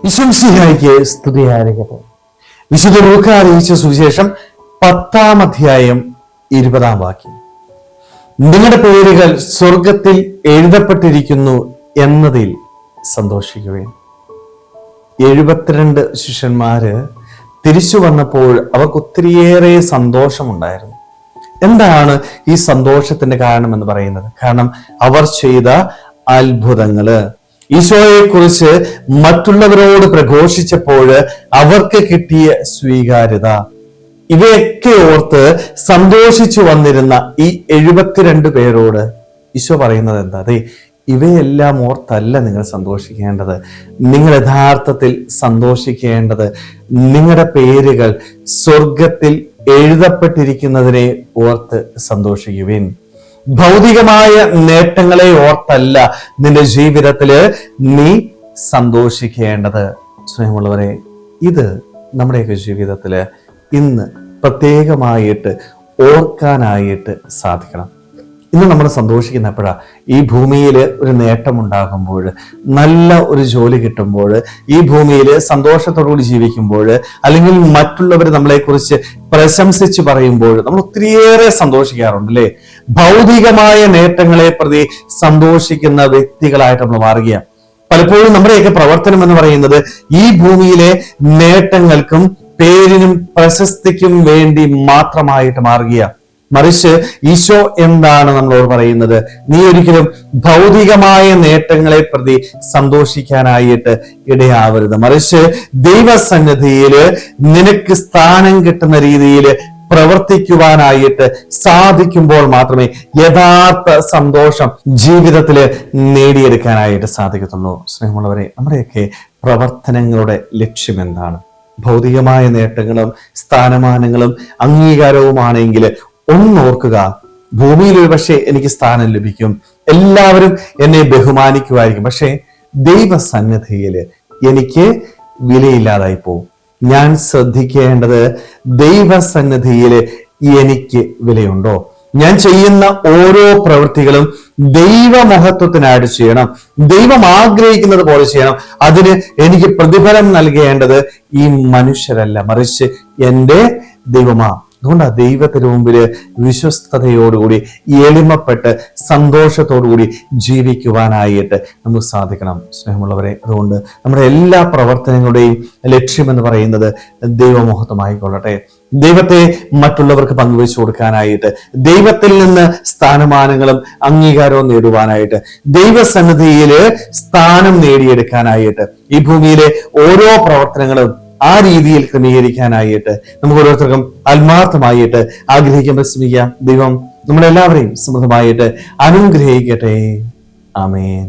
ഈശോമിശിഹായ്ക്ക് സ്തുതിയായിരിക്കട്ടെ. വിശുദ്ധ ലൂക്കാ അറിയിച്ച സുവിശേഷം 10-ാം അധ്യായം 20-ാം വാക്യം. നിങ്ങളുടെ പേരുകൾ സ്വർഗത്തിൽ എഴുതപ്പെട്ടിരിക്കുന്നു എന്നതിൽ സന്തോഷിക്കുവേൻ. 72 ശിഷ്യന്മാര് തിരിച്ചു വന്നപ്പോൾ അവർക്ക് ഒത്തിരിയേറെ സന്തോഷമുണ്ടായിരുന്നു. എന്താണ് ഈ സന്തോഷത്തിന്റെ കാരണം എന്ന് പറയുന്നത്? കാരണം അവർ ചെയ്ത അത്ഭുതങ്ങള്, ഈശോയെ കുറിച്ച് മറ്റുള്ളവരോട് പ്രഘോഷിച്ചപ്പോൾ അവർക്ക് കിട്ടിയ സ്വീകാര്യത, ഇവയൊക്കെ ഓർത്ത് സന്തോഷിച്ചു വന്നിരുന്ന ഈ 72 പേരോട് ഈശോ പറയുന്നത് എന്താ? അതെ, ഇവയെല്ലാം ഓർത്തല്ല നിങ്ങൾ സന്തോഷിക്കേണ്ടത്. നിങ്ങൾ യഥാർത്ഥത്തിൽ സന്തോഷിക്കേണ്ടത് നിങ്ങളുടെ പേരുകൾ സ്വർഗത്തിൽ എഴുതപ്പെട്ടിരിക്കുന്നതിനെ ഓർത്ത് സന്തോഷിക്കുവിൻ. ഭൗതികമായ നേട്ടങ്ങളെ ഓർത്തല്ല നിന്റെ ജീവിതത്തില് നീ സന്തോഷിക്കേണ്ടത്. സ്നേഹമുള്ളവരെ, ഇത് നമ്മുടെയൊക്കെ ജീവിതത്തില് ഇന്ന് പ്രത്യേകമായിട്ട് ഓർക്കാനായിട്ട് സാധിക്കണം. ഇന്ന് നമ്മൾ സന്തോഷിക്കുന്ന എപ്പോഴാ? ഈ ഭൂമിയിൽ ഒരു നേട്ടമുണ്ടാകുമ്പോൾ, നല്ല ഒരു ജോലി കിട്ടുമ്പോൾ, ഈ ഭൂമിയിൽ സന്തോഷത്തോടുകൂടി ജീവിക്കുമ്പോൾ, അല്ലെങ്കിൽ മറ്റുള്ളവർ നമ്മളെക്കുറിച്ച് പ്രശംസിച്ച് പറയുമ്പോൾ നമ്മൾ ഒത്തിരിയേറെ സന്തോഷിക്കാറുണ്ട് അല്ലേ? ഭൗതികമായ നേട്ടങ്ങളെ പ്രതി സന്തോഷിക്കുന്ന വ്യക്തികളായിട്ട് നമ്മൾ മാറുകയാണ്. പലപ്പോഴും നമ്മുടെയൊക്കെ പ്രവർത്തനം എന്ന് പറയുന്നത് ഈ ഭൂമിയിലെ നേട്ടങ്ങൾക്കും പേരിനും പ്രശസ്തിക്കും വേണ്ടി മാത്രമായിട്ട് മാറുകയാണ്. മറിച്ച് ഈശോ എന്താണ് നമ്മളോട് പറയുന്നത്? നീ ഒരിക്കലും ഭൗതികമായ നേട്ടങ്ങളെ പ്രതി സന്തോഷിക്കാനായിട്ട് ഇടയാവരുത്. മറിച്ച് ദൈവസന്നിധിയില് നിനക്ക് സ്ഥാനം കിട്ടുന്ന രീതിയിൽ പ്രവർത്തിക്കുവാനായിട്ട് സാധിക്കുമ്പോൾ മാത്രമേ യഥാർത്ഥ സന്തോഷം ജീവിതത്തിൽ നേടിയെടുക്കാനായിട്ട് സാധിക്കത്തുള്ളൂ. സ്നേഹമുള്ളവരെ, നമ്മുടെയൊക്കെ പ്രവർത്തനങ്ങളുടെ ലക്ഷ്യം എന്താണ്? ഭൗതികമായ നേട്ടങ്ങളും സ്ഥാനമാനങ്ങളും അംഗീകാരവുമാണെങ്കിൽ ഒന്നോർക്കുക, ഭൂമിയിൽ ഒരു പക്ഷേ എനിക്ക് സ്ഥാനം ലഭിക്കും, എല്ലാവരും എന്നെ ബഹുമാനിക്കുമായിരിക്കും, പക്ഷേ ദൈവസന്നിധിയിൽ എനിക്ക് വിലയില്ലാതായി പോകും. ഞാൻ ശ്രദ്ധിക്കേണ്ടത് ദൈവസന്നിധിയിൽ എനിക്ക് വിലയുണ്ടോ? ഞാൻ ചെയ്യുന്ന ഓരോ പ്രവൃത്തികളും ദൈവമഹത്വത്തിനായിട്ട് ചെയ്യണം, ദൈവം ആഗ്രഹിക്കുന്നത് പോലെ ചെയ്യണം. അതിന് എനിക്ക് പ്രതിഫലം നൽകേണ്ടത് ഈ മനുഷ്യരല്ല, മറിച്ച് എൻ്റെ ദൈവമാ. അതുകൊണ്ടാ ദൈവത്തിന് മുമ്പില് വിശ്വസ്തയോടുകൂടി എളിമപ്പെട്ട് സന്തോഷത്തോടുകൂടി ജീവിക്കുവാനായിട്ട് നമുക്ക് സാധിക്കണം. സ്നേഹമുള്ളവരെ, അതുകൊണ്ട് നമ്മുടെ എല്ലാ പ്രവർത്തനങ്ങളുടെയും ലക്ഷ്യം എന്ന് പറയുന്നത് ദൈവമഹത്വമായിക്കൊള്ളട്ടെ. ദൈവത്തെ മറ്റുള്ളവർക്ക് പങ്കുവെച്ചു കൊടുക്കാനായിട്ട്, ദൈവത്തിൽ നിന്ന് സ്ഥാനമാനങ്ങളും അംഗീകാരവും നേടുവാനായിട്ട്, ദൈവസന്നിധിയില് സ്ഥാനം നേടിയെടുക്കാനായിട്ട്, ഈ ഭൂമിയിലെ ഓരോ പ്രവർത്തനങ്ങളും ആ രീതിയിൽ ക്രമീകരിക്കാനായിട്ട് നമുക്ക് ഓരോരുത്തർക്കും ആത്മാർത്ഥമായിട്ട് ആഗ്രഹിക്കാൻ ശ്രമിക്കാം. ദൈവം നമ്മളെല്ലാവരെയും സമൃദ്ധമായിട്ട് അനുഗ്രഹിക്കട്ടെ. ആമേൻ.